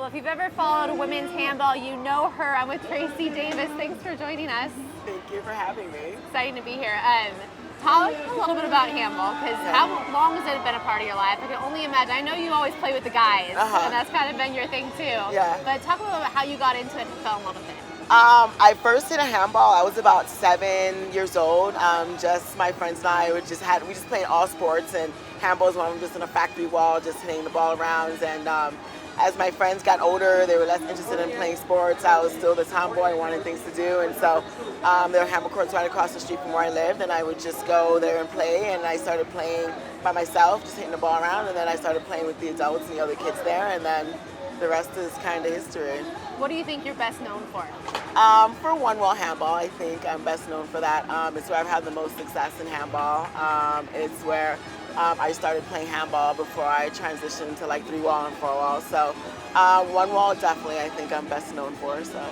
Well, if you've ever followed women's handball, you know her. I'm with Tracy Davis. Thanks for joining us. Thank you for having me. Exciting to be here. Talk a little bit about handball, because how long has it been a part of your life? I can only imagine. I know you always play with the guys, and that's kind of been your thing too. Yeah. But talk a little bit about how you got into it and fell in love with it. I first hit a handball. I was about 7 years old. Just my friends and I we just played all sports, and handball was one of them, just in a factory wall, just hitting the ball around. And as my friends got older, they were less interested in playing sports. I was still the tomboy, wanting things to do, and so there were handball courts right across the street from where I lived, and I would just go there and play. And I started playing by myself, just hitting the ball around, and then I started playing with the adults and the other kids there, and then the rest is kind of history. What do you think you're best known for? For one-wall handball, I think I'm best known for that. It's where I've had the most success in handball. It's where I started playing handball before I transitioned to like 3-wall and 4-wall. So one-wall, definitely, I think I'm best known for. So.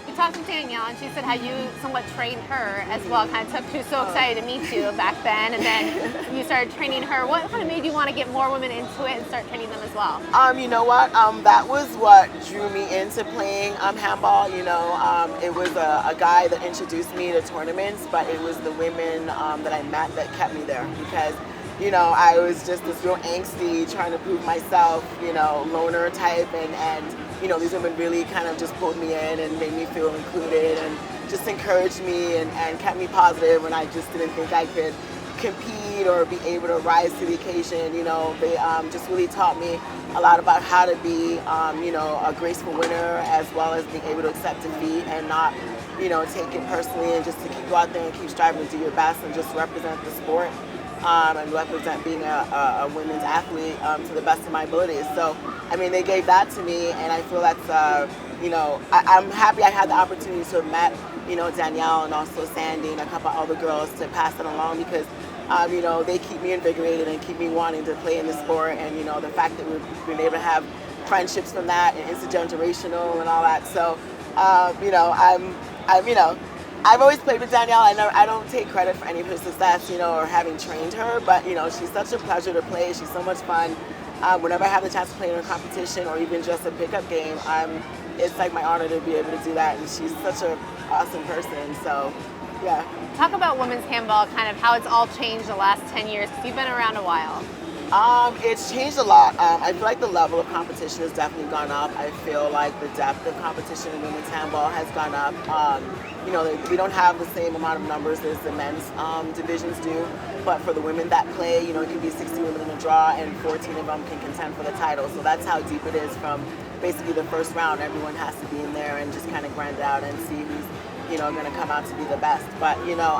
We talked to Danielle, and she said how you somewhat trained her as well. Kind of she was so excited to meet you back then, and then you started training her. What kind of made you want to get more women into it and start training them as well? You know what? That was what drew me into playing handball. You know, it was a guy that introduced me to tournaments, but it was the women that I met that kept me there, because you know, I was just this real angsty, trying to prove myself, you know, loner type, and you know, these women really kind of just pulled me in and made me feel included and just encouraged me and kept me positive when I just didn't think I could compete or be able to rise to the occasion. You know, they just really taught me a lot about how to be, you know, a graceful winner, as well as being able to accept defeat and not, you know, take it personally, and just to go out there and keep striving to do your best and just represent the sport. And represent being a women's athlete to the best of my abilities. So, I mean, they gave that to me, and I feel that's, you know, I'm happy I had the opportunity to have met, you know, Danielle and also Sandy and a couple other girls to pass it along, because, you know, they keep me invigorated and keep me wanting to play in the sport. And, you know, the fact that we've been able to have friendships from that, and it's intergenerational and all that. So, you know, you know, I've always played with Danielle. I don't take credit for any of her success, you know, or having trained her, but, you know, she's such a pleasure to play. She's so much fun. Whenever I have the chance to play in a competition or even just a pickup game, it's like my honor to be able to do that, and she's such an awesome person, so, yeah. Talk about women's handball, kind of how it's all changed the last 10 years, because you've been around a while. It's changed a lot. I feel like the level of competition has definitely gone up. I feel like the depth of competition in women's handball has gone up. You know, we don't have the same amount of numbers as the men's divisions do, but for the women that play, you know, it can be 60 women in a draw, and 14 of them can contend for the title. So that's how deep it is from basically the first round. Everyone has to be in there and just kind of grind it out and see who's, you know, going to come out to be the best. But, you know,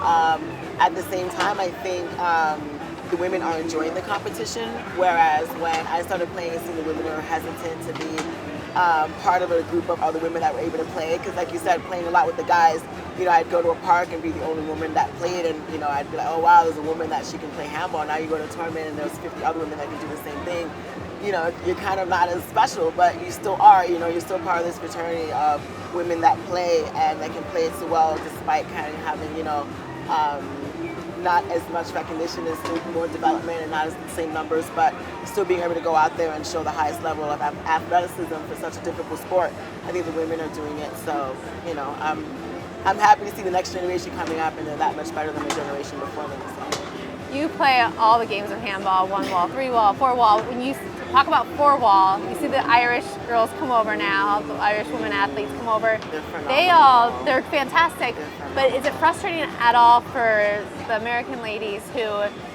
at the same time, I think the women are enjoying the competition, whereas when I started playing, it seemed the women were hesitant to be part of a group of other women that were able to play. Because like you said, playing a lot with the guys, you know, I'd go to a park and be the only woman that played, and, you know, I'd be like, oh wow, there's a woman that she can play handball. Now you go to a tournament and there's 50 other women that can do the same thing. You know, you're kind of not as special, but you still are. You know, you're still part of this fraternity of women that play, and that can play it so well despite kind of having, you know, not as much recognition, as still more development and not as the same numbers, but still being able to go out there and show the highest level of athleticism for such a difficult sport. I think the women are doing it, so, you know, I'm happy to see the next generation coming up, and they're that much better than the generation before them. So. You play all the games of handball, 1-wall, 3-wall, 4-wall. When you talk about 4-wall, you see the Irish girls come over now, the Irish women athletes come over. They're fantastic. But is it frustrating at all for the American ladies who,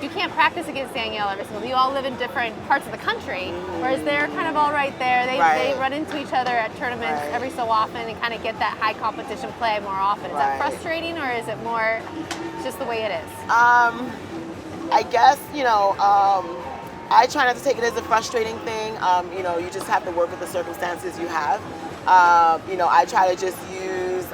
you can't practice against Danielle every single day? You all live in different parts of the country, whereas they're kind of all right there. They run into each other at tournaments every so often and kind of get that high competition play more often. Is that frustrating, or is it more just the way it is? I guess, you know, I try not to take it as a frustrating thing. You know, you just have to work with the circumstances you have. You know, I try to just use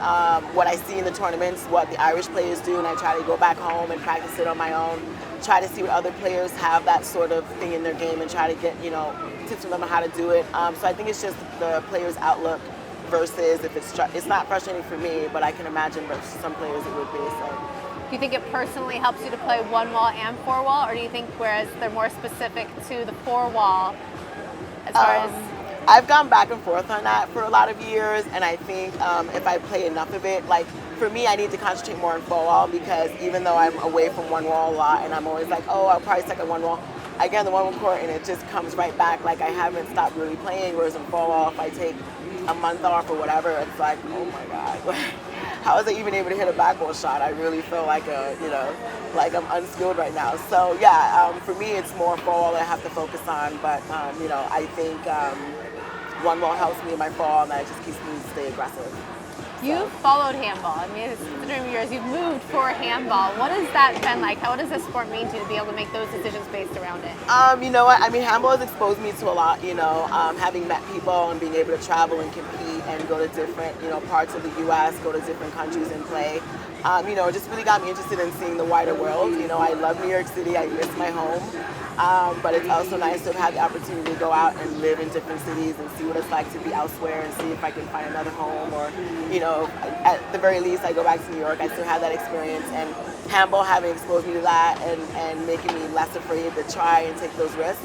what I see in the tournaments, what the Irish players do, and I try to go back home and practice it on my own. Try to see what other players have that sort of thing in their game, and try to get, you know, tips from them on how to do it. So I think it's just the player's outlook versus if it's not frustrating for me, but I can imagine for some players it would be. So. Do you think it personally helps you to play 1-wall and 4-wall, or do you think whereas they're more specific to the 4-wall as far as I've gone back and forth on that for a lot of years, and I think if I play enough of it, like for me, I need to concentrate more on four wall, because even though I'm away from one wall a lot, and I'm always like, oh, I'll probably stick at one wall, I get on the one wall court and it just comes right back. Like I haven't stopped really playing. Whereas in four wall, if I take a month off or whatever, it's like, oh my God, how is I even able to hit a backboard shot? I really feel like like I'm unskilled right now. So yeah, for me, it's more four wall that I have to focus on. But I think one wall helps me in my fall, and that just keeps me to stay aggressive. You've followed handball. I mean, it's 3 years. You've moved for handball. What has that been like? What does this sport mean to you to be able to make those decisions based around it? You know what? I mean, handball has exposed me to a lot. Having met people and being able to travel and compete and go to different, parts of the U.S., go to different countries and play. It just really got me interested in seeing the wider world. I love New York City. I miss my home. But it's also nice to have the opportunity to go out and live in different cities and see what it's like to be elsewhere and see if I can find another home, or, at the very least, I go back to New York, I still have that experience, and handball having exposed me to that and making me less afraid to try and take those risks,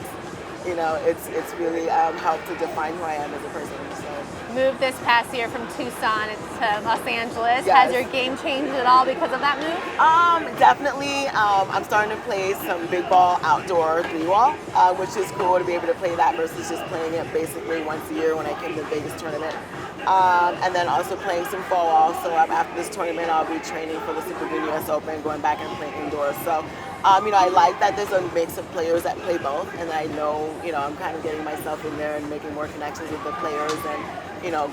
it's really helped to define who I am as a person. So. Moved this past year from Tucson to Los Angeles. Yes. Has your game changed at all because of that move? Definitely. I'm starting to play some big ball outdoor 3-wall, which is cool to be able to play that versus just playing it basically once a year when I came to the Vegas tournament. And then also playing some 4-wall. So after this tournament, I'll be training for the Super Junior US Open, going back and playing indoors. So, I like that there's a mix of players that play both, and I know, I'm kind of getting myself in there and making more connections with the players and,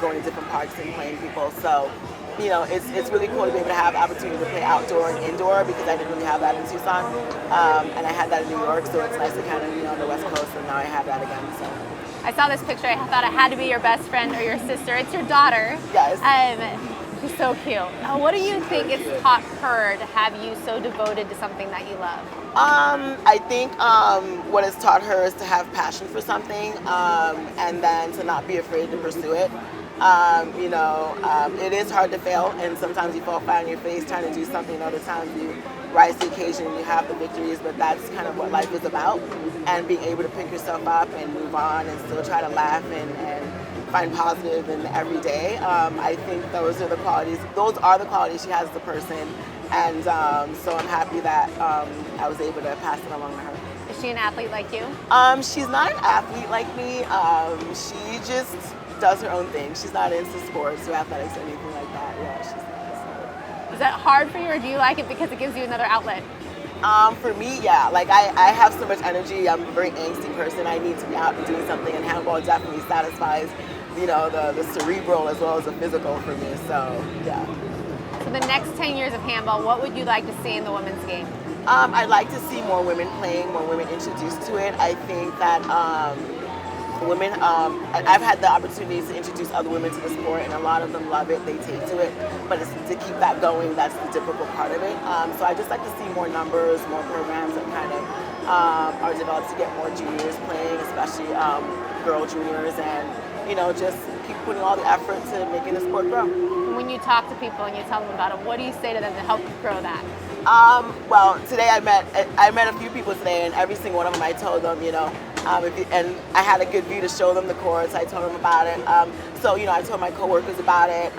going to different parks and playing people. So, it's really cool to be able to have the opportunity to play outdoor and indoor, because I didn't really have that in Tucson, and I had that in New York, so it's nice to kind of be on the West Coast, and now I have that again. So. I saw this picture. I thought it had to be your best friend or your sister. It's your daughter. Yes. She's so cute. What do you think it's taught her to have you so devoted to something that you love? I think what it's taught her is to have passion for something, and then to not be afraid to pursue it. It is hard to fail, and sometimes you fall flat on your face trying to do something, and other times you rise to the occasion and you have the victories, but that's kind of what life is about, and being able to pick yourself up and move on and still try to laugh and find positive in every day. I think those are the qualities she has as a person, and so I'm happy that I was able to pass it along to her. Is she an athlete like you? She's not an athlete like me. She just does her own thing. She's not into sports or athletics or anything like that. Yeah, she's not. Is that hard for you, or do you like it because it gives you another outlet? For me, yeah. Like I have so much energy. I'm a very angsty person. I need to be out and doing something, and handball definitely satisfies, the cerebral as well as the physical for me. So yeah. So the next 10 years of handball, what would you like to see in the women's game? I'd like to see more women playing, more women introduced to it. I think that women, I've had the opportunity to introduce other women to the sport, and a lot of them love it, they take to it, but it's to keep that going, that's the difficult part of it. So I just like to see more numbers, more programs that kind of are developed to get more juniors playing, especially girl juniors, and just keep putting all the effort to making the sport grow. When you talk to people and you tell them about it, what do you say to them to help grow that? Well, today I met a few people today, and every single one of them I told them, and I had a good view to show them the courts. I told them about it. So I told my coworkers about it.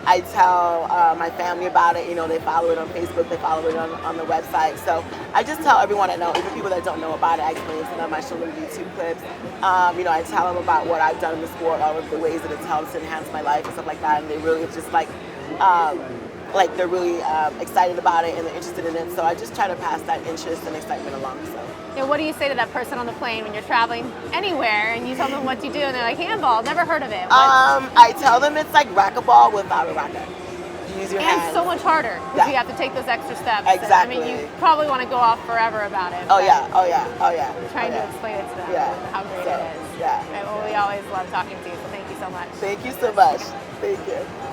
I tell my family about it. They follow it on Facebook. They follow it on the website. So I just tell everyone I know, even people that don't know about it. I explain it to them. I show them YouTube clips. I tell them about what I've done in the sport, all of the ways that it's helped to enhance my life and stuff like that. And they really just like they're really excited about it and they're interested in it. So I just try to pass that interest and excitement along. So. What do you say to that person on the plane when you're traveling anywhere and you tell them what you do and they're like, handball, never heard of it? I tell them it's like racquetball without a racket. You use your hands. And so much harder because you have to take those extra steps. Exactly. And, you probably want to go off forever about it. Oh yeah. Trying to explain it to them how great it is. Yeah. Well, we always love talking to you, so thank you so much. Thank you so much. Thank you.